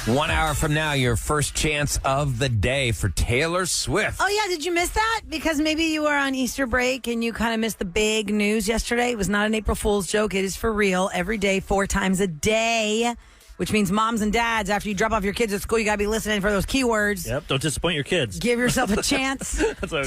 1 hour from now, your first chance of the day for Taylor Swift. Oh, yeah. Did you miss that? Because maybe you were on Easter break and you kind of missed the big news yesterday. It was not an April Fool's joke. It is for real. Every day, 4 times a day, which means moms and dads, after you drop off your kids at school, you got to be listening for those keywords. Yep, don't disappoint your kids. Give yourself a chance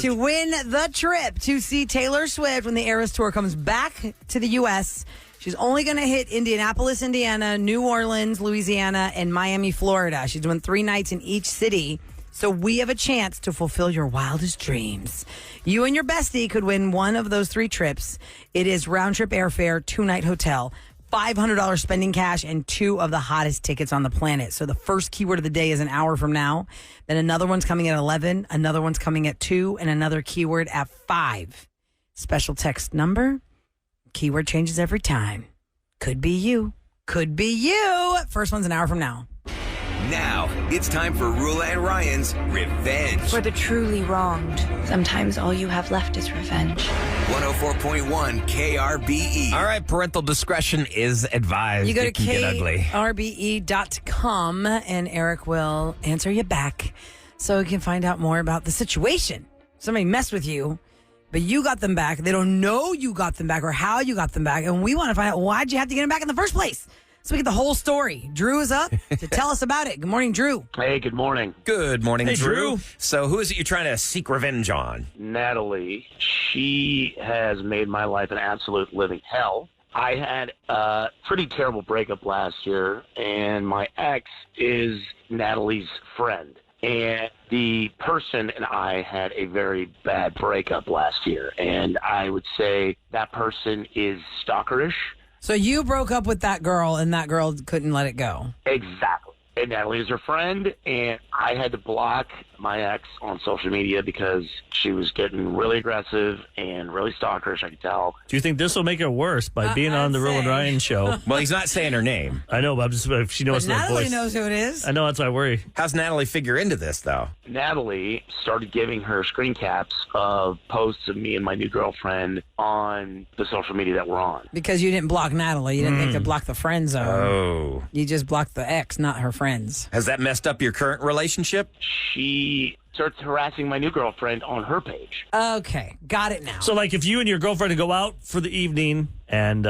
to win the trip to see Taylor Swift when the Eras Tour comes back to the U.S. She's only going to hit Indianapolis, Indiana, New Orleans, Louisiana, and Miami, Florida. She's doing 3 nights in each city. So we have a chance to fulfill your wildest dreams. You and your bestie could win one of those 3 trips. It is round-trip airfare, 2-night hotel, $500 spending cash, and 2 of the hottest tickets on the planet. So the first keyword of the day is an hour from now. Then another one's coming at 11, another one's coming at 2, and another keyword at 5. Special text number. Keyword changes every time. Could be you. Could be you. First one's an hour from now. Now, it's time for Roula and Ryan's Revenge. For the truly wronged, sometimes all you have left is revenge. 104.1 KRBE. All right, parental discretion is advised. You go to It can get ugly. krbe.com and Eric will answer you back so you can find out more about the situation. Somebody messed with you, but you got them back. They don't know you got them back or how you got them back. And we want to find out, why'd you have to get them back in the first place? So we get the whole story. Drew is up to tell us about it. Good morning, Drew. Hey, good morning. Good morning, Hey, Drew. Drew. So who is it you're trying to seek revenge on? Natalie, she has made my life an absolute living hell. I had a pretty terrible breakup last year, and my ex is Natalie's friend. And the person and I had a very bad breakup last year, and I would say that person is stalkerish. So you broke up with that girl, and that girl couldn't let it go. Exactly. And Natalie is her friend, and I had to block my ex on social media because she was getting really aggressive and really stalkerish, I could tell. Do you think this will make it worse by being on the Roula and Ryan show? Well, he's not saying her name. I know, but I'm just if she knows But that Natalie voice. knows who it is. I know, that's why I worry. How's Natalie figure into this, though? Natalie started giving her screen caps of posts of me and my new girlfriend on the social media that we're on. Because you didn't block Natalie. You didn't think to block the friend zone. Oh. You just blocked the ex, not her friends. Has that messed up your current relationship? She starts harassing my new girlfriend on her page. Okay, got it now. So, like, if you and your girlfriend go out for the evening and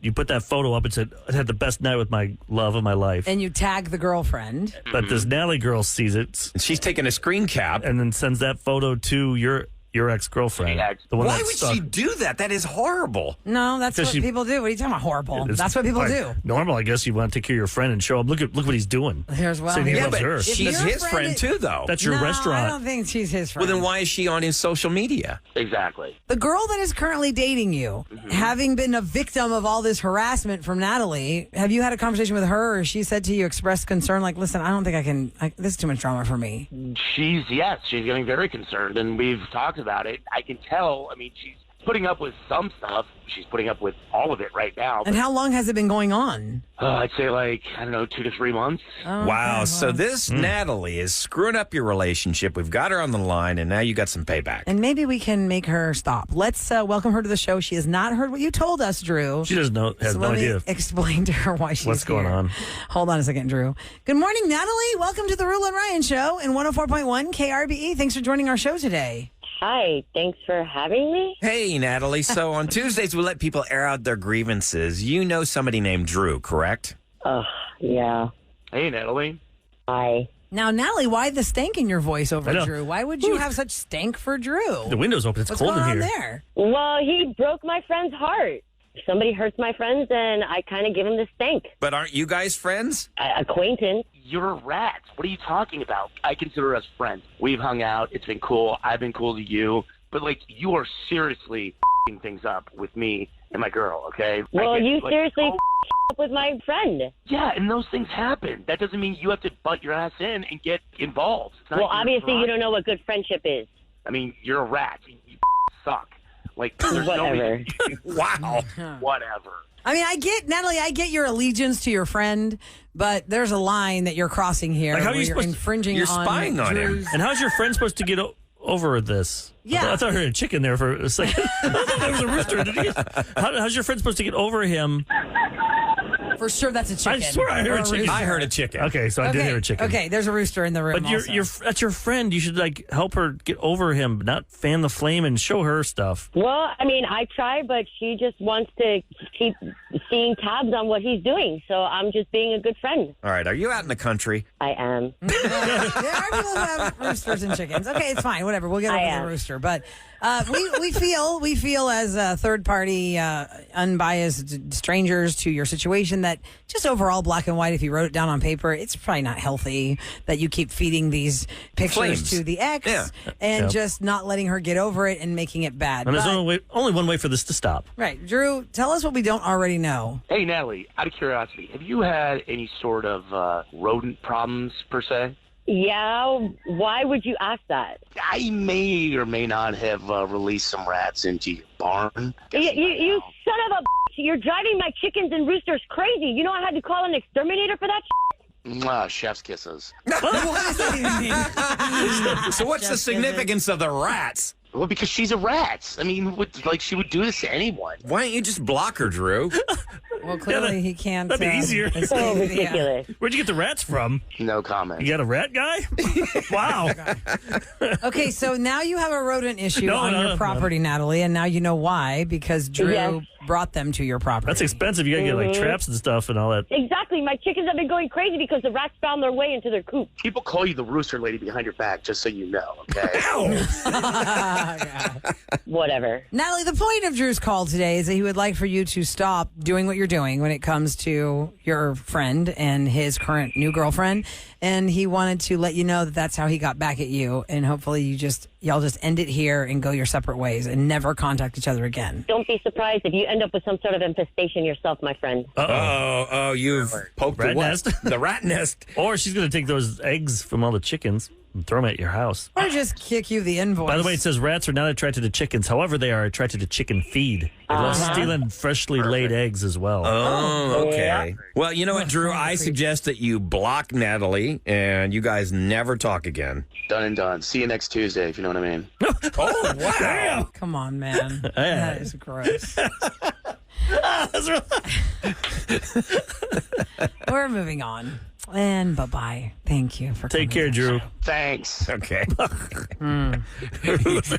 you put that photo up and said, I had the best night with my love of my life. And you tag the girlfriend. But this Natalie girl sees it And she's taking a screen cap. and then sends that photo to your ex-girlfriend. Yeah. The one Why that would stuck. she do that? That is horrible. No, that's Because what people do. What are you talking about? Horrible. It's That's what people like do. Normal, I guess you want to take care of your friend and show him, look what he's doing. Here's well. Saying he Yeah, loves but her. she's your his friend, friend- too, though. That's your no, restaurant. I don't think she's his friend. Well, then why is she on his social media? Exactly. The girl that is currently dating you, having been a victim of all this harassment from Natalie, have you had a conversation with her, or she said to you, expressed concern, like, listen, I don't think I can, this is too much drama for me? She's getting very concerned, and we've talked about it. I can tell, I mean, she's putting up with some stuff. She's putting up with all of it right now. And how long has it been going on? I'd say, 2 to 3 months. Oh, Wow. okay, So well. this Natalie is screwing up your relationship. We've got her on the line, and now you got some payback. And maybe we can make her stop. Let's welcome her to the show. She has not heard what you told us, Drew. She doesn't know, has So no let me idea. explain to her why she's What's going here. on. Hold on a second, Drew. Good morning, Natalie. Welcome to the Roula and Ryan Show in 104.1 KRBE. Thanks for joining our show today. Hi, thanks for having me. Hey, Natalie. So on Tuesdays, we let people air out their grievances. You know somebody named Drew, correct? Yeah. Hey, Natalie. Hi. Now, Natalie, why the stank in your voice I over know. Drew? Why would you have such stank for Drew? The window's open. It's What's cold going in on here. there? Well, he broke my friend's heart. If somebody hurts my friends, then I kind of give him the stank. But aren't you guys friends? Acquaintance. You're a rat. What are you talking about? I consider us friends. We've hung out. It's been cool. I've been cool to you. But, you are seriously f***ing things up with me and my girl, okay? Well, you seriously seriously up with my friend. Yeah, and those things happen. That doesn't mean you have to butt your ass in and get involved. It's not Well, your obviously, you prerogative. don't know what good friendship is. I mean, you're a rat. You suck. There's Whatever. Wow. Whatever. I mean, Natalie, I get your allegiance to your friend, but there's a line that you're crossing here. Like, how are where you you're supposed to- infringing you're on spying on him. Drew's. And how's your friend supposed to get over this? Yeah. I thought I heard a chicken there for a second. I thought there was a rooster. How's your friend supposed to get over him For sure, that's a chicken. I swear I heard Or a chicken. rooster. I heard a chicken. Okay, so I did hear a chicken. Okay, there's a rooster in the room. But also. that's your friend. You should help her get over him, not fan the flame and show her stuff. Well, I mean, I try, but she just wants to keep seeing tabs on what he's doing. So I'm just being a good friend. All right, are you out in the country? I am. There are people who have roosters and chickens. Okay, it's fine. Whatever. We'll get over the rooster. But we feel as third party, unbiased strangers to your situation that just overall black and white. If you wrote it down on paper, it's probably not healthy that you keep feeding these pictures Flames. to the ex and just not letting her get over it and making it bad. And there's only one way for this to stop. Right, Drew. Tell us what we don't already know. Hey, Natalie, out of curiosity, have you had any sort of rodent problems, per se? Yeah, why would you ask that? I may or may not have released some rats into your barn. You son of a bitch. You're driving my chickens and roosters crazy. You know I had to call an exterminator for that Mwah, chef's kisses. What does that even mean? So what's the significance of the rats? Well, because she's a rat. I mean, she would do this to anyone. Why don't you just block her, Drew? Well, clearly he can't. That'd be easier. So ridiculous. Where'd you get the rats from? No comment. You got a rat guy? Wow. Okay, so now you have a rodent issue on your property, Natalie, and now you know why, because Drew brought them to your property. That's expensive. You got to get traps and stuff and all that. Exactly. My chickens have been going crazy because the rats found their way into their coop. People call you the rooster lady behind your back, just so you know, okay? Whatever. Natalie, the point of Drew's call today is that he would like for you to stop doing what you're doing when it comes to your friend and his current new girlfriend. And he wanted to let you know that that's how he got back at you. And hopefully y'all just end it here and go your separate ways and never contact each other again. Don't be surprised if you end up with some sort of infestation yourself, my friend. Oh, you've poked Rat the what? nest? The rat nest. Or she's going to take those eggs from all the chickens and throw them at your house. Or just kick you the invoice. By the way, it says rats are not attracted to chickens. However, they are attracted to chicken feed. They love stealing freshly laid eggs as well. Oh, okay. Well, you know what, Drew? I suggest that you block Natalie and you guys never talk again. Done and done. See you next Tuesday, if you know what I mean. Oh, wow. Come on, man. That is gross. We're moving on. And bye-bye. Thank you for coming. Take care, Drew. Thanks. Okay.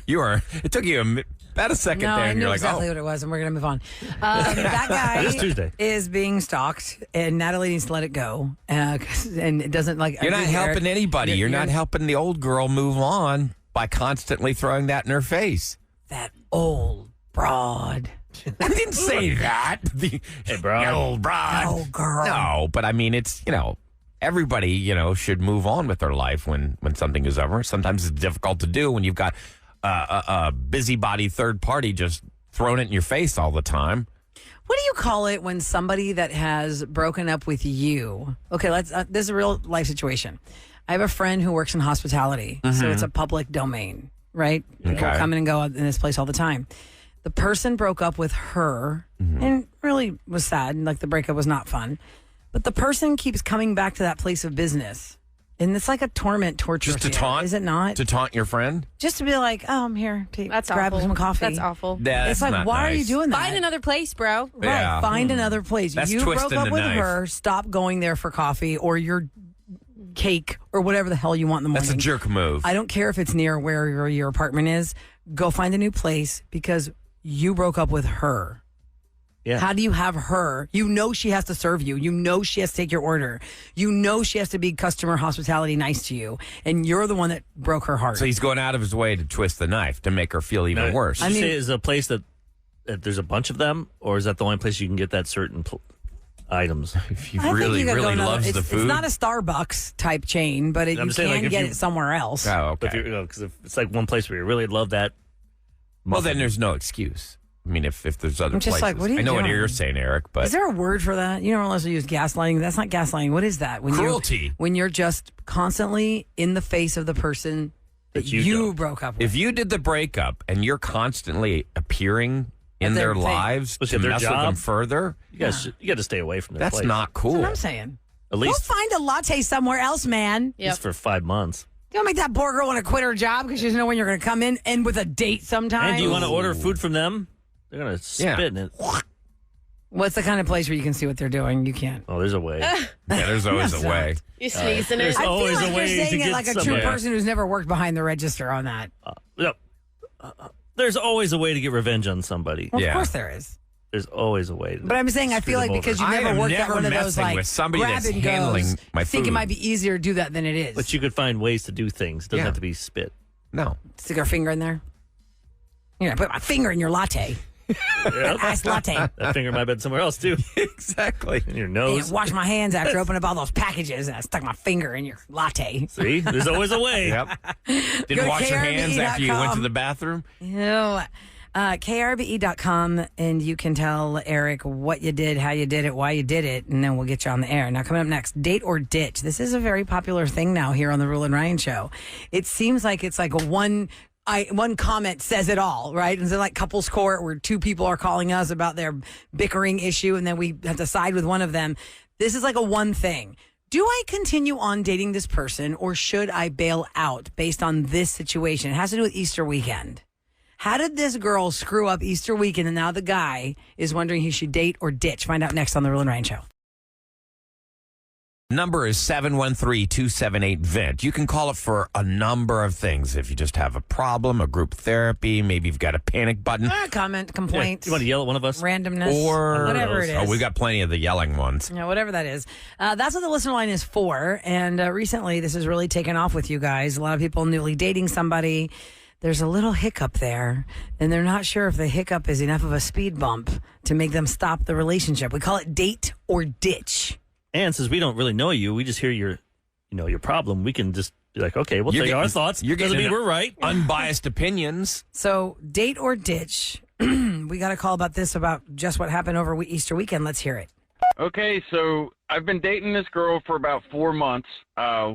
You are. It took you about a second No, there, I and knew you're like, exactly oh. what it was, and we're going to move on. That guy It's Tuesday. is being stalked, and Natalie needs to let it go. And it doesn't like. You're not helping anybody. You're not helping the old girl move on by constantly throwing that in her face. That old broad. I didn't say that. Hey, bro. Old broad. Oh, girl. No, but I mean, it's, everybody, should move on with their life when something is over. Sometimes it's difficult to do when you've got a busybody third party just throwing it in your face all the time. What do you call it when somebody that has broken up with you? Okay, this is a real life situation. I have a friend who works in hospitality, so it's a public domain, right? People come in and go in this place all the time. The person broke up with her and really was sad, and like the breakup was not fun. But the person keeps coming back to that place of business. And it's like a torture. Just to taunt? Is it not? To taunt your friend? Just to be like, oh, I'm here to That's grab awful. some coffee. That's awful. It's like, why are you doing that? Find another place, bro. Right, Yeah. find another place. That's You broke twisting up the with knife. her, stop going there for coffee or your cake or whatever the hell you want in the morning. That's a jerk move. I don't care if it's near where your apartment is. Go find a new place because you broke up with her. Yeah. How do you have her? You know she has to serve you. You know she has to take your order. You know she has to be customer hospitality nice to you. And you're the one that broke her heart. So he's going out of his way to twist the knife to make her feel even worse. Did you say is a place that there's a bunch of them, or is that the only place you can get that certain items? If he I think really, you gotta really go loves it's, the food. It's not a Starbucks type chain, but you I'm saying, like, can if get you- it somewhere else. Oh, But okay. because if it's like one place where you really love that. Well, muffin. then there's no excuse. I mean, if there's other I'm just places. like, what are you I know what doing? you're saying, Eric, but Is there a word for that? You don't unless you use gaslighting. That's not gaslighting. What is that? When Cruelty. When you're just constantly in the face of the person that That you you don't. broke up with. if you did the breakup and you're constantly appearing in At their their thing. lives Was to it their mess with them job? further, You guys, you got to stay away from their that's place. not cool. That's what I'm saying. At Go least find a latte somewhere else, man. at least for 5 months. You don't make that poor girl want to quit her job because she doesn't know when you're going to come in and with a date sometime. And do you want to order food from them? They're gonna spit Yeah. in it. What's the kind of place where you can see what they're doing? You can't. Oh, there's a way. Yeah, there's always a way. You sneezing there's it. I feel always like a way you're to saying it get like a true somewhere. person who's never worked behind the register on that. Yep. There's always a way to get revenge on somebody. Well, Yeah. of course there is. There's always a way. But I'm saying I feel like because you I never am worked at never one of those messing like with somebody grab that's and handling goes. my Think it food. might be easier to do that than it is. But you could find ways to do things. It doesn't Yeah. have to be spit. No. Stick our finger in there. You're gonna put my finger in your latte. Yep. Iced latte. That finger might have been somewhere else, too. Exactly. In your And nose. wash my hands after I open up all those packages and I stuck my finger in your latte. See? There's always a way. Yep. Go Didn't to wash your hands after you went to KRBE.com. the bathroom? Ew. KRBE.com, and you can tell Eric what you did, how you did it, why you did it, and then we'll get you on the air. Now, coming up next, date or ditch. This is a very popular thing now here on the Roula and Ryan Show. It seems like it's like a one comment says it all, right? And so like couples court where two people are calling us about their bickering issue, and then we have to side with one of them. This is like a one thing. Do I continue on dating this person, or should I bail out based on this situation? It has to do with Easter weekend. How did this girl screw up Easter weekend, and now the guy is wondering he should date or ditch? Find out next on the Roula and Ryan Show. Number is 713-278-VENT. You can call it for a number of things. If you just have a problem, a group therapy, maybe you've got a panic button. Comment, complaint, You want to yell at one of us? randomness, Or whatever it is. Oh, we got plenty of the yelling ones. Yeah, whatever that is. That's what the listener line is for. And recently, this has really taken off with you guys. A lot of people newly dating somebody. There's a little hiccup there, and they're not sure if the hiccup is enough of a speed bump to make them stop the relationship. We call it date or ditch. And since we don't really know you, we just hear your problem. We can just be like, okay, we'll You're take our getting- thoughts. you're Doesn't getting mean we're right. Unbiased opinions. So, date or ditch. We got a call about this, about just what happened over Easter weekend. Let's hear it. Okay, so I've been dating this girl for about 4 months.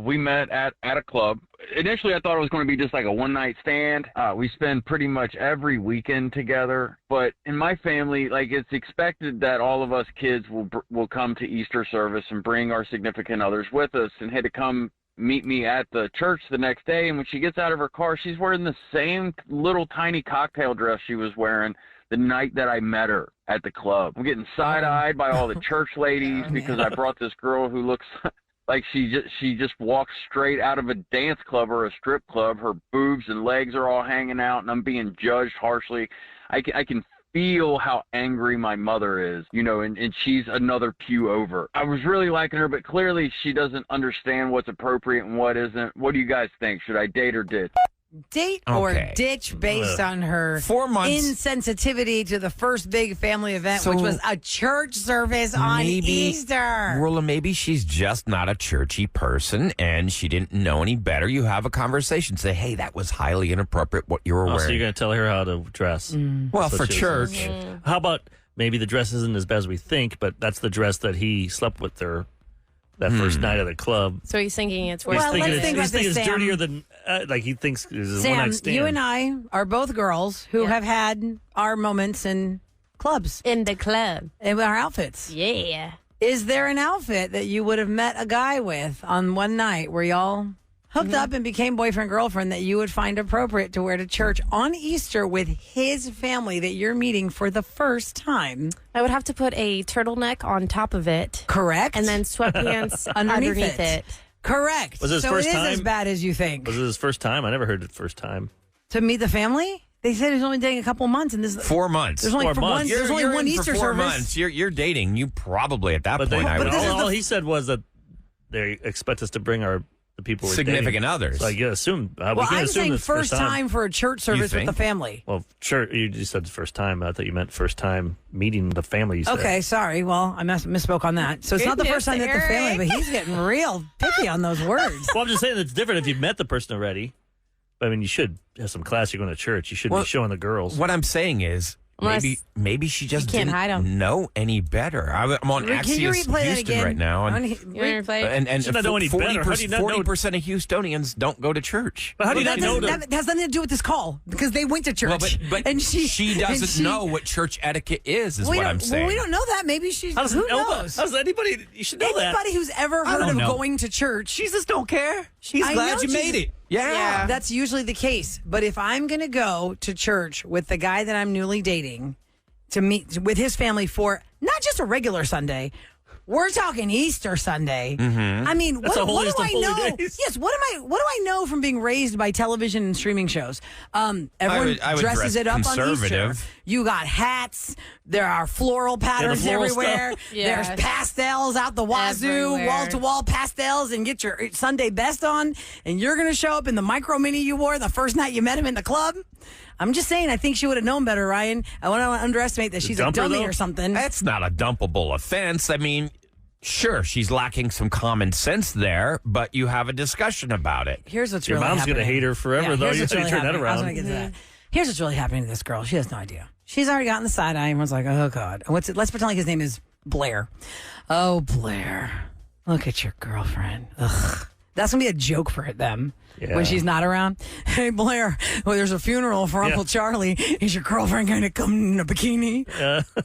We met at a club. Initially, I thought it was going to be just like a one-night stand. We spend pretty much every weekend together. But in my family, like, it's expected that all of us kids will come to Easter service and bring our significant others with us, and had to come meet me at the church the next day. And when she gets out of her car, she's wearing the same little tiny cocktail dress she was wearing the night that I met her at the club. I'm getting side-eyed by all the church ladies because I brought this girl who looks like she just walked straight out of a dance club or a strip club. Her boobs and legs are all hanging out, and I'm being judged harshly. I can feel how angry my mother is, and she's another pew over. I was really liking her, but clearly she doesn't understand what's appropriate and what isn't. What do you guys think? Should I date or ditch? Date or Okay. ditch based on her 4 months. insensitivity to the first big family event, So which was a church service on maybe, Easter. Rula, maybe she's just not a churchy person and she didn't know any better. You have a conversation. Say, hey, that was highly inappropriate what you were Oh, wearing. so you're going to tell her how to dress. Well, That's for what she was church. saying. How about maybe the dress isn't as bad as we think, but that's the dress that he slept with her that first night at the club. So he's thinking it's worse. Well, let's think about he's thinking this, it's Sam. dirtier than, like he thinks is a Sam, one-night stand. you and I are both girls who have had our moments in clubs in the club. in our outfits. Yeah. Is there an outfit that you would have met a guy with on one night where y'all hooked up and became boyfriend girlfriend that you would find appropriate to wear to church on Easter with his family that you're meeting for the first time? I would have to put a turtleneck on top of it. Correct. And then sweatpants underneath it. Correct. Was it his so first it is as time? bad as you think. Was it his first time? I never heard it first time. To meet the family? They said he was only dating a couple months, and this 4 months. there's only 4 for months. one. There's only You're one in for Easter 4 service. months. You're dating. You probably at that But, point. I would this is all the- he said was that they expect us to bring the people we're significant dating. others. So I guess assume we Well, can't I'm assume saying it's first time for a church service with the think? family. Well, sure. You just said first time. I thought you meant first time meeting the family. You said. Okay, sorry. Well, I misspoke on that. So it's not the Goodness, first time that the family, Eric. but he's getting real picky on those words. Well, I'm just saying it's different if you've met the person already. I mean, you should have some class. You're going to church. You shouldn't Well, be showing the girls. What I'm saying is, Unless maybe she just you can't didn't hide 'em. know any better. I'm on Can you Axios replay that Houston again? right now, I wanna and You want to play? and Should not know any better. How do you not know- 40% of Houstonians don't go to church. But how do you Well, not know that has nothing to do with this call because they went to church. Well, but and she and doesn't she- know what church etiquette is we what don't- I'm saying. Well, we don't know that. Maybe she's. How does Who nobody- knows? How does anybody? You should know that. Anybody who's ever heard don't of know. going to church, Jesus don't care. She's I glad know you made Jesus- it. Yeah. that's usually the case. But if I'm going to go to church with the guy that I'm newly dating, to meet with his family for not just a regular Sunday. We're talking Easter Sunday. I mean, what do I know? Days. Yes, what do I know from being raised by television and streaming shows? Everyone I would dresses dress it up on Easter. conservative. You got hats. There are floral patterns floral everywhere. stuff. Yes. There's pastels out the wazoo, Everywhere. wall-to-wall pastels, and get your Sunday best on. And you're going to show up in the micro mini you wore the first night you met him in the club. I'm just saying, I think she would have known better, Ryan. I want to underestimate that she's a dump her, dummy though? or something. That's not a dumpable offense. I mean, sure, she's lacking some common sense there, but you have a discussion about it. Here's what's Your really mom's happening. going to hate her forever, though. Here's You what's turn really that happening. I was around. going to get to that. Here's what's really happening to this girl. She has no idea. She's already gotten the side eye and was like, oh, God. And let's pretend like his name is Blair. Oh, Blair. Look at your girlfriend. Ugh. That's going to be a joke for them when she's not around. Hey, Blair, well, there's a funeral for Uncle Charlie. Is your girlfriend going to come in a bikini?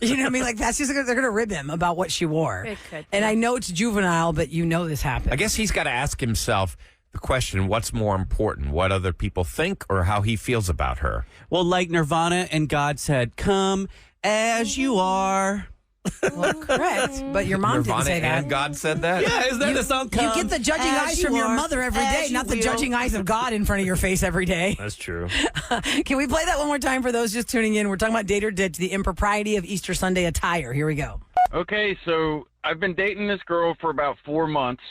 You know what I mean? Like, that's just, they're going to rib him about what she wore. It could. And I know it's juvenile, but you know this happened. I guess he's got to ask himself the question, what's more important, what other people think or how he feels about her? Well, like Nirvana and God said, come as you are. Well, correct. But your mom Nirvana didn't say that. and God said that? Yeah, isn't that the song? You get the judging as eyes you from your are, mother every day, as you not the will. judging eyes of God in front of your face every day. That's true. Can we play that one more time for those just tuning in? We're talking about date or ditch, the impropriety of Easter Sunday attire. Here we go. Okay, so I've been dating this girl for about 4 months.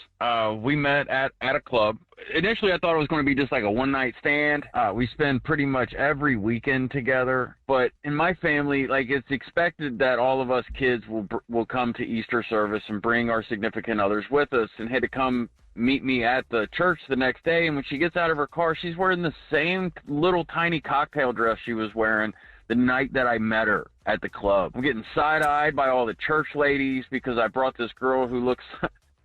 We met at a club. Initially, I thought it was going to be just like a one-night stand. We spend pretty much every weekend together. But in my family, like, it's expected that all of us kids will come to Easter service and bring our significant others with us, and had to come meet me at the church the next day. And when she gets out of her car, she's wearing the same little tiny cocktail dress she was wearing the night that I met her at the club. I'm getting side-eyed by all the church ladies because I brought this girl who looks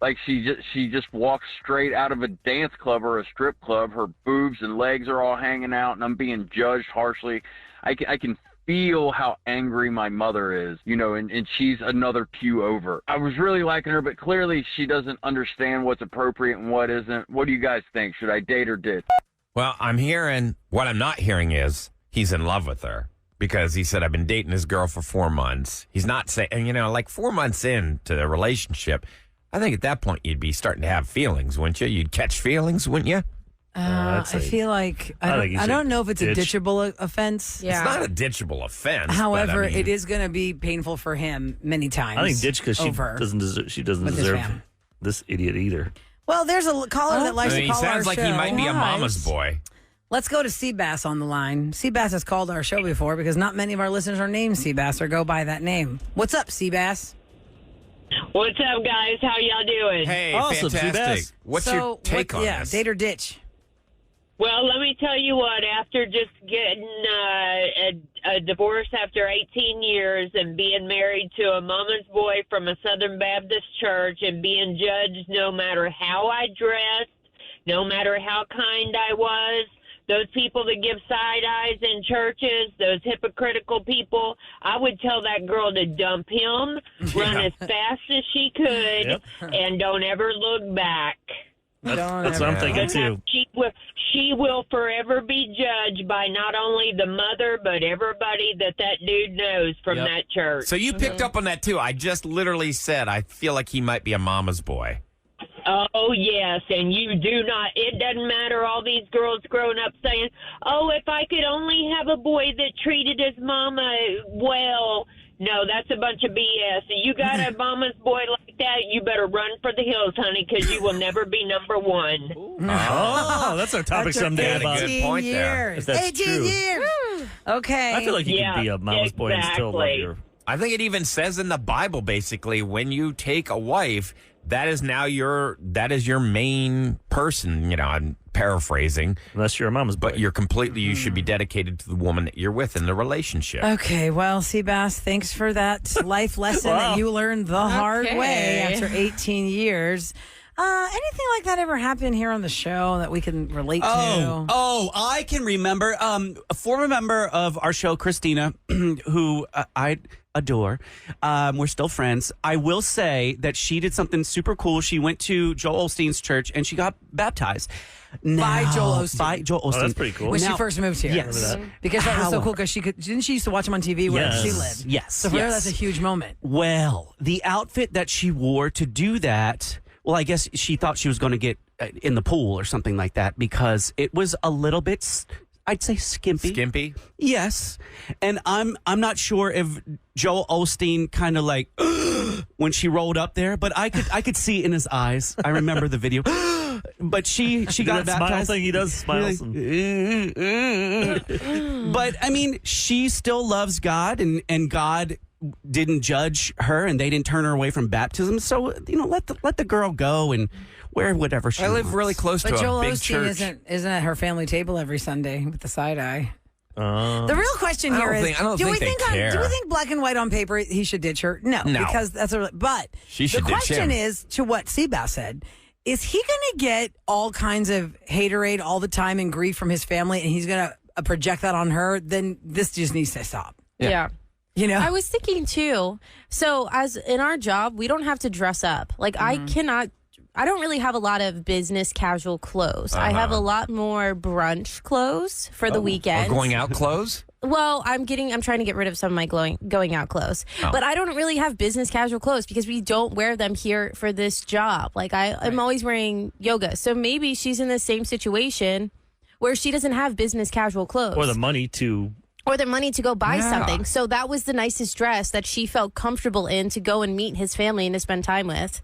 like she just walked straight out of a dance club or a strip club. Her boobs and legs are all hanging out, and I'm being judged harshly. I can feel how angry my mother is, and she's another pew over. I was really liking her, but clearly she doesn't understand what's appropriate and what isn't. What do you guys think? Should I date or ditch? Well, what I'm not hearing is he's in love with her. Because he said, I've been dating this girl for 4 months. He's not saying, like 4 months into the relationship, I think at that point you'd be starting to have feelings, wouldn't you? You'd catch feelings, wouldn't you? I feel like, I don't know if it's a ditchable offense. Yeah. It's not a ditchable offense. However, but, it is going to be painful for him many times. I think ditch because she over doesn't with his deserve fam. this idiot either. Well, there's a caller that likes to he call our sounds like show. he might be a mama's boy. Let's go to Seabass on the line. Seabass has called our show before because not many of our listeners are named Seabass or go by that name. What's up, Seabass? What's up, guys? How y'all doing? Hey, Awesome, fantastic. Seabass. What's your take on this? Date or ditch? Well, let me tell you what. After just getting a divorce after 18 years and being married to a mama's boy from a Southern Baptist church and being judged no matter how I dressed, no matter how kind I was, those people that give side eyes in churches, those hypocritical people, I would tell that girl to dump him, run as fast as she could, and don't ever look back. That's what I'm thinking, too. She will forever be judged by not only the mother, but everybody that dude knows from that church. So you picked up on that, too. I just literally said, I feel like he might be a mama's boy. Oh, yes, and you do not. It doesn't matter. All these girls growing up saying, oh, if I could only have a boy that treated his mama well. No, that's a bunch of BS. You got a mama's boy like that, you better run for the hills, honey, because you will never be number one. Oh, that's our topic someday. About 18 good point there. years. That's 18 true. years. Okay. I feel like you can be a mama's boy and still love exactly. your... I think it even says in the Bible, basically, when you take a wife, that is your main person. I'm paraphrasing. Unless you're a mama's boy. But you should be dedicated to the woman that you're with in the relationship. Okay, well, Seabass, thanks for that life lesson that you learned the hard way after 18 years. Anything like that ever happen here on the show that we can relate to? Oh, I can remember. A former member of our show, Christina, who adore. We're still friends. I will say that she did something super cool. She went to Joel Osteen's church and she got baptized. By Joel Osteen. By Joel Osteen. Oh, that's pretty cool. When Now- she first moved here. Yes. Because that was so cool because didn't she used to watch him on TV where Yes. she lived? Yes. So for her, Yes. that's a huge moment. Well, the outfit that she wore to do that, well, I guess she thought she was going to get in the pool or something like that because it was a little bit, I'd say, skimpy. Skimpy? Yes. And I'm not sure if Joel Osteen kind of like when she rolled up there, but I could see it in his eyes. I remember the video. But she got that smile baptized. thing he does, smiles. But I mean, she still loves God, and God didn't judge her, and they didn't turn her away from baptism. So let the girl go and wear whatever she I wants. live really close But to Joel a big Osteen church. isn't at her family table every Sunday with the side eye. Uh, The real question I here don't is: think- I don't do we think they think care. do we think black and white on paper he should ditch her? No, No. because that's a. But She should the ditch question him. is to what Seabass said: is he going to get all kinds of haterade all the time and grief from his family, and he's going to project that on her? Then this just needs to stop. Yeah. You know, I was thinking too. So, as in our job, we don't have to dress up. Like, I don't really have a lot of business casual clothes. I have a lot more brunch clothes for the weekend. Or going out clothes? Well, I'm trying to get rid of some of my going out clothes. But I don't really have business casual clothes because we don't wear them here for this job. Like I'm always wearing yoga. So maybe she's in the same situation where she doesn't have business casual clothes. or the money to. Or the money to go buy Yeah. something. So that was the nicest dress that she felt comfortable in to go and meet his family and to spend time with.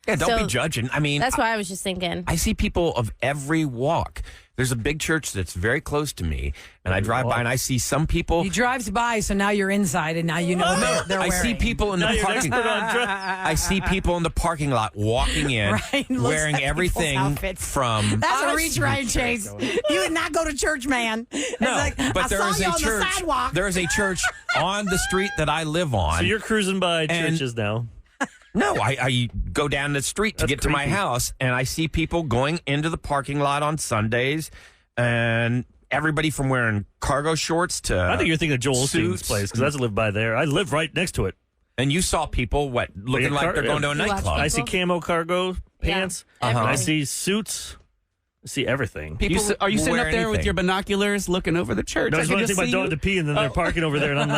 Yeah, don't So be judging. I mean, That's why I was just thinking. I see people of every walk. There's a big church that's very close to me, and I drive by and I see some people. he drives by, so now you're inside, and now you know what they're I wearing. see people in the Now you're an parking. expert on dress. I see people in the parking lot walking in, Right, looks wearing at people's everything outfits. from. That's a reach, Ryan Chase. You would not go to church, man. It's No, like, but I there saw is you a on the church. sidewalk. There is a church on the street that I live on. So you're cruising by And- churches now. No, I go down the street to That's get to my creepy. house, and I see people going into the parking lot on Sundays, and everybody from wearing cargo shorts to. I think you're thinking of Joel Osteen's suits. place because I live by there. I live right next to it. And you saw people looking like they're going to a You watch nightclub. I see camo cargo pants. Yeah, I see suits. I see everything. People Are you sitting wear up there with anything. your binoculars looking over the church? No, I just can want to take my see dog you. to pee, and then they're parking over there, and I'm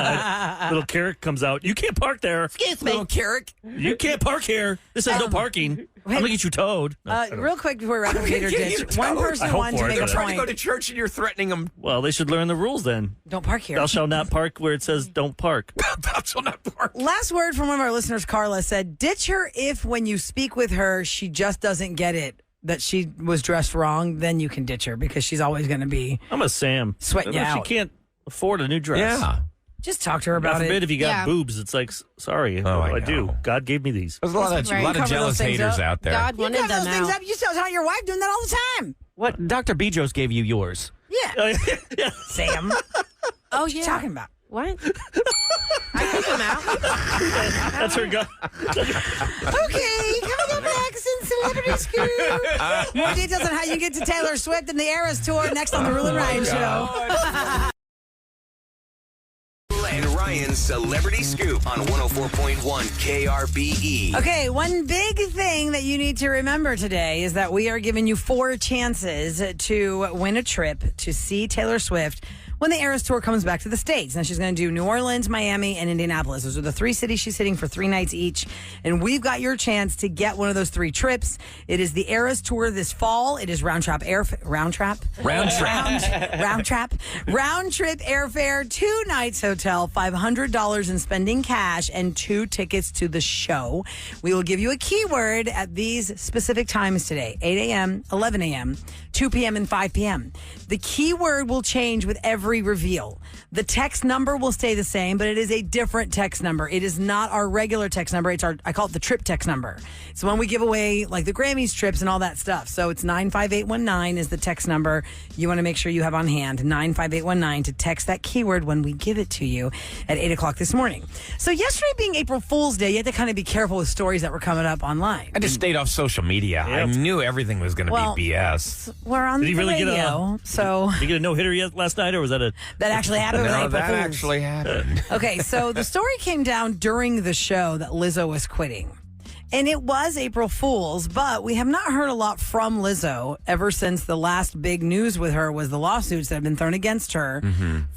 like, little Carrick comes out. You can't park there. Excuse me. Little Carrick. You can't park here. This is no parking. I'm gonna get you towed. No, I don't- Real quick before we wrap up Gator Get you Ditch, one towed. person I hope wanted for to it, make a but- Trying to go point. to church and you're threatening them. Well, they should learn the rules then. Don't park here. Thou shalt not park where it says don't park. Thou shalt not park. Last word from one of our listeners, Carla, said, ditch her if when you speak with her, she just doesn't get it that she was dressed wrong, then you can ditch her because she's always going to be. I'm a Sam. Sweating you If out. She can't afford a new dress. Yeah. Just talk to her God about forbid it. if you got Yeah. boobs. It's like, sorry. Oh, I I do. know. God gave me these. There's a lot of, Right. lot of Cover jealous those things haters up. out there. God You wanted cut those them things out. up. You tell your wife doing that all the time. What? Dr. Bejos gave you yours. Yeah. Sam. Oh, What you yeah. talking about? What? I pick them out. That's her God. Okay, coming up next in Celebrity Scoop. More details on how you get to Taylor Swift and the Eras Tour next on the Roula and Ryan Show. Roula and Ryan's Celebrity Scoop on 104.1 KRBE. Okay, one big thing that you need to remember today is that we are giving you 4 chances to win a trip to see Taylor Swift when the Eras Tour comes back to the States. Now, she's going to do New Orleans, Miami, and Indianapolis. Those are the 3 cities she's hitting for 3 nights each. And we've got your chance to get one of those 3 trips. It is the Eras Tour this fall. It is round trip airfare, 2 nights hotel, $500 in spending cash, and 2 tickets to the show. We will give you a keyword at these specific times today, 8 a.m., 11 a.m., 2 p.m., and 5 p.m. The keyword will change with every reveal. The text number will stay the same, but it is a different text number. It is not our regular text number. It's I call it the trip text number. It's when we give away like the Grammys trips and all that stuff. So it's 95819 is the text number you want to make sure you have on hand. 95819 to text that keyword when we give it to you at 8 o'clock this morning. So yesterday being April Fool's Day, you had to kind of be careful with stories that were coming up online. I just stayed off social media. I Yep. knew everything was going to Well, be BS. We're on Did he the really get radio, so Did you get a no hitter yet last night, or was that That actually happened. No, with that April Fools. actually happened. Okay, so the story came down during the show that Lizzo was quitting. And it was April Fool's, but we have not heard a lot from Lizzo ever since the last big news with her was the lawsuits that have been thrown against her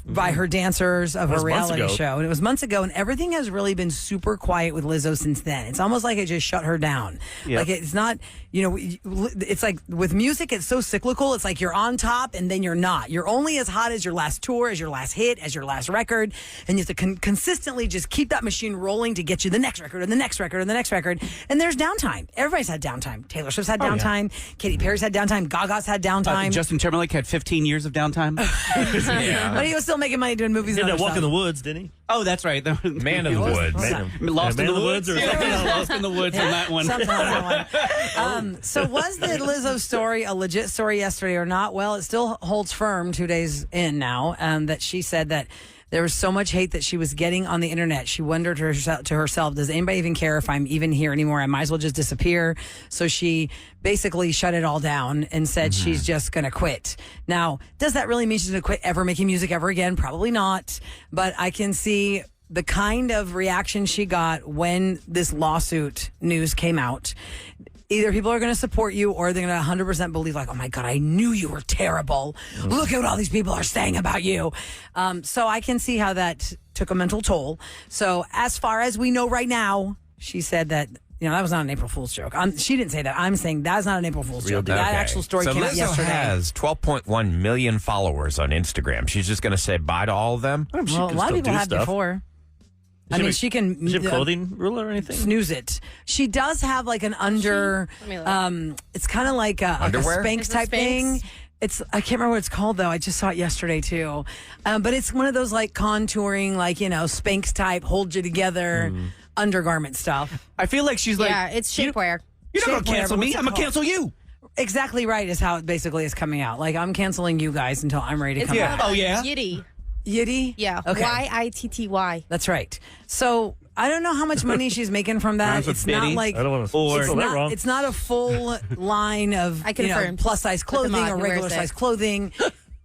by her dancers of her reality show. And it was months ago, and everything has really been super quiet with Lizzo since then. It's almost like it just shut her down. Yep. Like it's not, it's like with music, it's so cyclical. It's like you're on top and then you're not. You're only as hot as your last tour, as your last hit, as your last record. And you have to consistently just keep that machine rolling to get you the next record and the next record and the next record. And there's downtime. Everybody's had downtime. Taylor Swift's had downtime. Katy Perry's had downtime. Gaga's had downtime. Justin Timberlake had 15 years of downtime. But he was still making money doing movies. He and did other that Walk in stuff. the Woods, didn't he? Oh, that's right. Man of the Woods. Lost in the Woods? or something else? Lost in the Woods on that one. Something on that one. So was the Lizzo story a legit story yesterday or not? Well, it still holds firm 2 days in now that she said that there was so much hate that she was getting on the internet. She wondered to herself, does anybody even care if I'm even here anymore? I might as well just disappear. So she basically shut it all down and said she's just going to quit. Now, does that really mean she's going to quit ever making music ever again? Probably not. But I can see the kind of reaction she got when this lawsuit news came out. Either people are going to support you or they're going to 100% believe like, oh my God, I knew you were terrible. Look at what all these people are saying about you. So I can see how that took a mental toll. So as far as we know right now, she said that, that was not an April Fool's joke. She didn't say that. I'm saying that's not an April Fool's joke. That actual story came out yesterday. So Lizzo has 12.1 million followers on Instagram. She's just going to say bye to all of them? Well, a lot of people have before. She can. Does she have clothing rule or anything? Snooze it. She does have like an under. It's kind of like a Spanx type thing. I can't remember what it's called though. I just saw it yesterday too. But it's one of those like contouring, like Spanx type, hold you together undergarment stuff. I feel like she's like, it's shapewear. You're not gonna cancel me. I'm gonna cancel you. Exactly right is how it basically is coming out. Like I'm canceling you guys until I'm ready to come back. Oh yeah. Yiddy. Yeah. Okay. YITTY. That's right. So I don't know how much money she's making from that. It's not like I don't want to it's not a full line of plus size clothing or regular size clothing.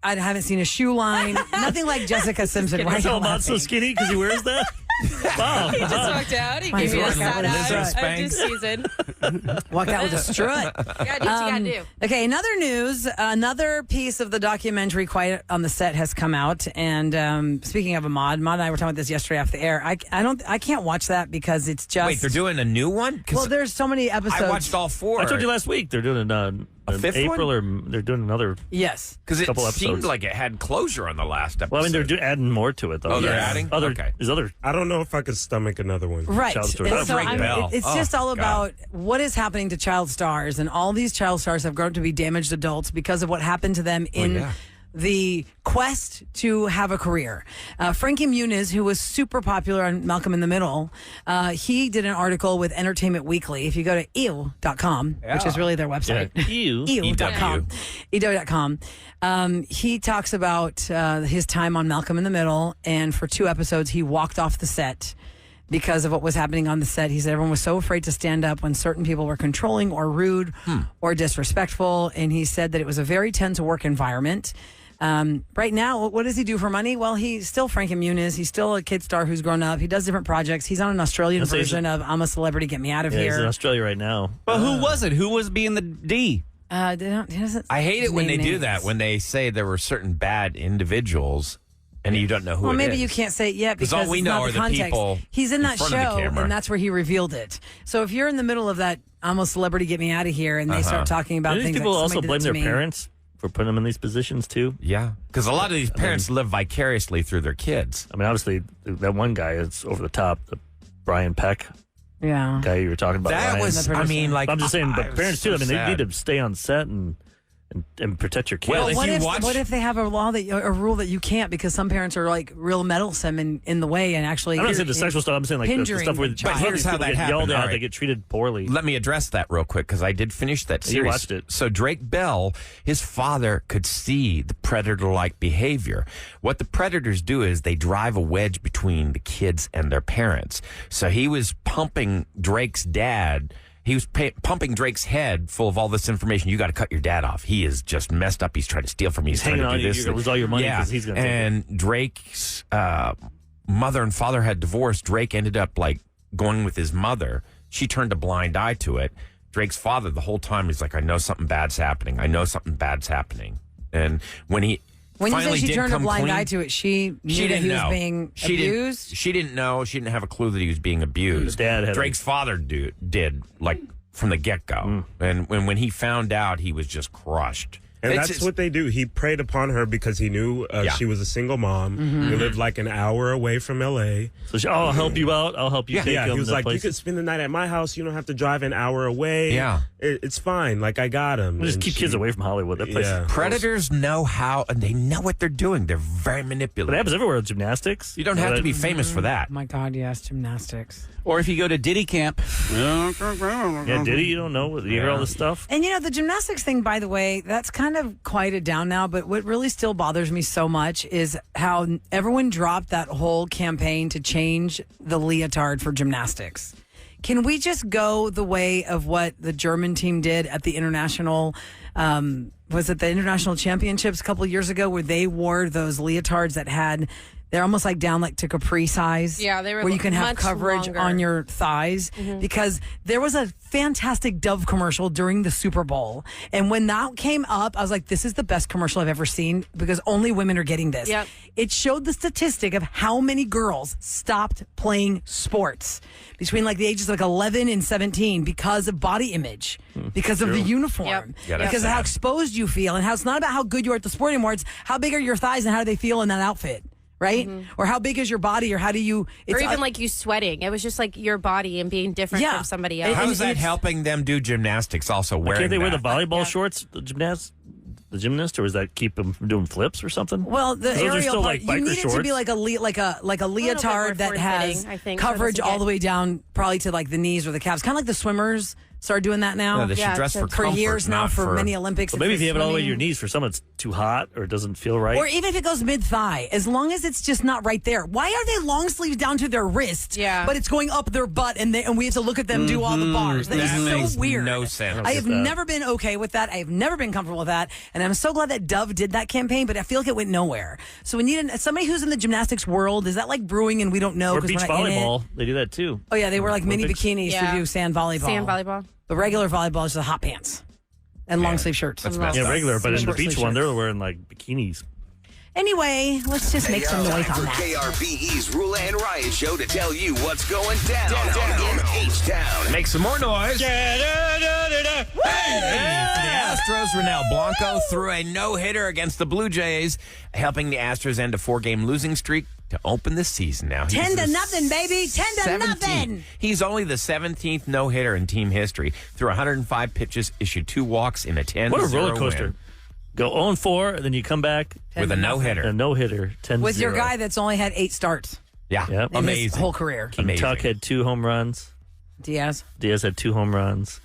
I haven't seen a shoe line. Nothing like Jessica Simpson. Why is not so skinny because he wears that? Wow. He just walked out. He gave me a side eye. I'm just seasoned. Walked out with a strut. You gotta do what you gotta do. Okay, another news. Another piece of the documentary Quiet on the Set has come out. And speaking of Ahmad and I were talking about this yesterday off the air. I can't watch that because it's just. Wait, they're doing a new one? Well, there's so many episodes. I watched all 4. I told you last week they're doing a fifth April one? or they're doing another. Yes, because it couple seemed episodes. like it had closure on the last episode. Well, I mean they're adding more to it though. Oh, they're adding. There's other. I don't know if I could stomach another one. Right. Child stars. And so it's just all God. about what is happening to child stars, and all these child stars have grown up to be damaged adults because of what happened to them in the quest to have a career. Frankie Muniz, who was super popular on Malcolm in the Middle, he did an article with Entertainment Weekly. If you go to ew.com, which is really their website. Yeah. ew.com. He talks about his time on Malcolm in the Middle, and for 2 episodes, he walked off the set because of what was happening on the set. He said everyone was so afraid to stand up when certain people were controlling or rude or disrespectful. And he said that it was a very tense work environment. Right now, what does he do for money? Well, he's still Frankie Muniz. He's still a kid star who's grown up. He does different projects. He's on an Australian version of I'm a Celebrity, Get Me Out of He's Here. in Australia right now. But who was it? Who was being the D? I hate it when they do that, when they say there were certain bad individuals and you don't know who it is. Well, maybe you can't say it yet because all we it's know not are the the context. people He's in that front of the show, camera. and that's where he revealed it. So if you're in the middle of that I'm a Celebrity, Get Me Out of Here, and they start talking about These things people like also somebody blame did their to me. parents for putting them in these positions too. Yeah, because a lot of these parents live vicariously through their kids. I mean, obviously, that one guy is over the top, the Brian Peck Yeah. guy you were talking about. That Ryan. was, I mean, like, I'm just saying, I but was parents so too. I mean, they sad. need to stay on set and protect your kids. Well, if what you if, watch- what if they have a law that a rule that you can't because some parents are like real meddlesome in the way and actually. I'm not saying the sexual stuff. I'm saying like the hindering stuff where the but child. here's how people that get yelled happened. at, All they right. get treated poorly. Let me address that real quick because I did finish that series. You watched it. So Drake Bell, his father could see the predator-like behavior. What the predators do is they drive a wedge between the kids and their parents. So he was pumping Drake's dad He was pumping Drake's head full of all this information. You got to cut your dad off. He is just messed up. He's trying to steal from you. He's trying hanging to on do you. this. You're going to lose all your money because he's going to And Drake's mother and father had divorced. Drake ended up like going with his mother. She turned a blind eye to it. Drake's father, the whole time, he's like, I know something bad's happening. I know something bad's happening. And when he When you finally say she did turned a come blind clean, eye to it, she knew that he was being abused? She didn't know. She didn't have a clue that he was being abused. His dad had Drake's father did, like, from the get-go. And when he found out, he was just crushed. And that's what they do. He preyed upon her because he knew she was a single mom. They lived like an hour away from L.A. So I'll help you out. I'll help you take him. He was like, places. you could spend the night at my house. You don't have to drive an hour away. Yeah. It's fine. Like, I got him. We'll just keep kids away from Hollywood. That place is Predators know how, and they know what they're doing. They're very manipulative. But it happens everywhere with gymnastics. You don't have to be famous for that. Oh my God, yes, gymnastics. Or if you go to Diddy camp. Yeah, Diddy, you don't know. You hear all this stuff? And, the gymnastics thing, by the way, that's kind of quieted down now. But what really still bothers me so much is how everyone dropped that whole campaign to change the leotard for gymnastics. Can we just go the way of what the German team did at the international, was it the international championships a couple of years ago, where they wore those leotards that had... They're almost like down like to capri size. Yeah, they were where you can have much coverage longer on your thighs. Because there was a fantastic Dove commercial during the Super Bowl. And when that came up, I was like, this is the best commercial I've ever seen because only women are getting this. Yep. It showed the statistic of how many girls stopped playing sports between like the ages of like 11 and 17 because of body image, because of the uniform, Yeah, that's because of how sad. exposed you feel, and how it's not about how good you are at the sport anymore. It's how big are your thighs and how do they feel in that outfit. Right? Or how big is your body, or how do you... Or even like you sweating. It was just like your body and being different from somebody else. How is that helping them do gymnastics also wearing Can't they wear the that? volleyball shorts, the gymnast, or does that keep them from doing flips or something? Well, the Those are aerial still part, like you biker need it to be shorts. like a leotard that has form-fitting, I think, so it coverage doesn't all the get- way down, probably to like the knees or the calves. Kind of like the swimmers started doing that now. No, they should dress for comfort, years now, not for many Olympics. But and maybe for if you have it all the way to swimming. your knees, for some it's too hot or it doesn't feel right. Or even if it goes mid-thigh, as long as it's just not right there. Why are they long sleeves down to their wrist, but it's going up their butt, and we have to look at them do all the bars? That That is makes so weird. no sense. I have never been okay with that. I have never been comfortable with that. And I'm so glad that Dove did that campaign, but I feel like it went nowhere. So we need somebody who's in the gymnastics world. Is that like brewing and we don't know? Or 'cause beach we're not in it? volleyball, they do that too. Oh, yeah, they wear like mini Olympics. bikinis to do sand volleyball. Sand volleyball. The regular volleyball is the hot pants and long sleeve shirts. That's messed Yeah, up. regular, but in the Short beach sleeve one, shirts. they're wearing like bikinis. Anyway, let's just make some noise Time on for that. KRBE's Roula and Ryan show to tell you what's going down in H-Town. Make some more noise. Hey! For the Astros, Ronel Blanco threw a no-hitter against the Blue Jays, helping the Astros end a 4-game losing streak to open the season. Now 10 to nothing, baby. 10 to nothing. He's only the 17th no-hitter in team history. Threw 105 pitches, issued 2 walks in a 10-0 What a roller coaster. win. Go 0-4, and then you come back With a no-hitter. A no-hitter, 10-0. With your guy that's only had 8 starts Yeah, Yep. in amazing. his whole career. King Amazing. Tuck had 2 home runs. Diaz. Diaz had 2 home runs.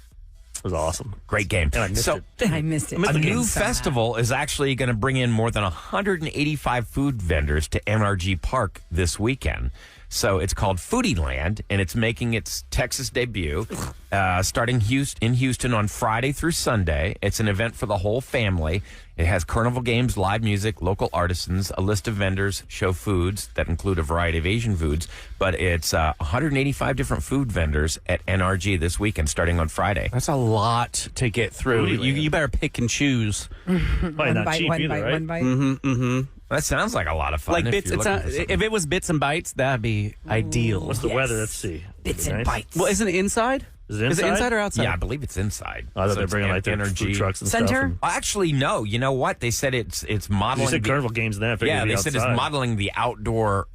It was awesome. Great game. And I missed it. I missed it. I missed A the new game. festival is actually going to bring in more than 185 food vendors to NRG Park this weekend. So it's called Foodie Land, and it's making its Texas debut starting in Houston on Friday through Sunday. It's an event for the whole family. It has carnival games, live music, local artisans, a list of vendors, show foods that include a variety of Asian foods. But it's 185 different food vendors at NRG this weekend, starting on Friday. That's a lot to get through. You better pick and choose. Probably not cheap either, right? one bite. That sounds like a lot of fun. Like if bits. you're It's looking for something. if it was bits and bites, that'd be ideal. What's the weather? Let's see. Bits Be and nice. bites. Well, isn't it inside? Is it inside? Is it inside or outside? Yeah, I believe it's inside. I thought So they're it's bringing like their energy food trucks and Center? stuff. And Actually, no. You know what? They said it's modeling. you said the- carnival games then. I figured yeah, it'd they be said it's outside. modeling the outdoor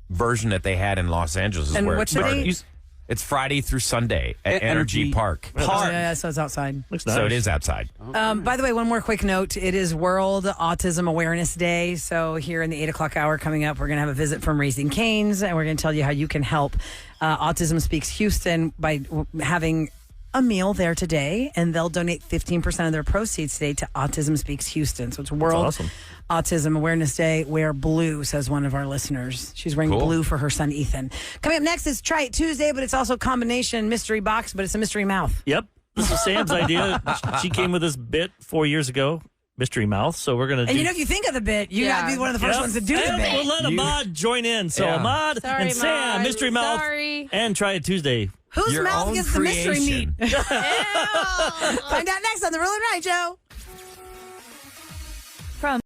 version that they had in Los Angeles. Is And where what's it the started. date? It's Friday through Sunday at Energy Park. Yeah, so it's outside. Looks nice. So it is outside. By the way, one more quick note. It is World Autism Awareness Day. So here in the 8 o'clock hour coming up, we're going to have a visit from Raising Cane's, and we're going to tell you how you can help. Autism Speaks Houston by having a meal there today, and they'll donate 15% of their proceeds today to Autism Speaks Houston. So it's World Autism Awareness Day. Wear blue, says one of our listeners. She's wearing blue for her son, Ethan. Coming up next is Try It Tuesday, but it's also a combination mystery box, but it's a mystery mouth. Yep. This was Sam's idea. She came with this bit 4 years ago. Mystery mouth. So we're going to do... And if you think of the bit, you got to be one of the first ones to do the bit. We'll let Ahmad join in. So Ahmad and Sam, Mystery Mouth, and Try It Tuesday. Whose mouth gets the mystery meat? Find out next on The Roula and Ryan Show.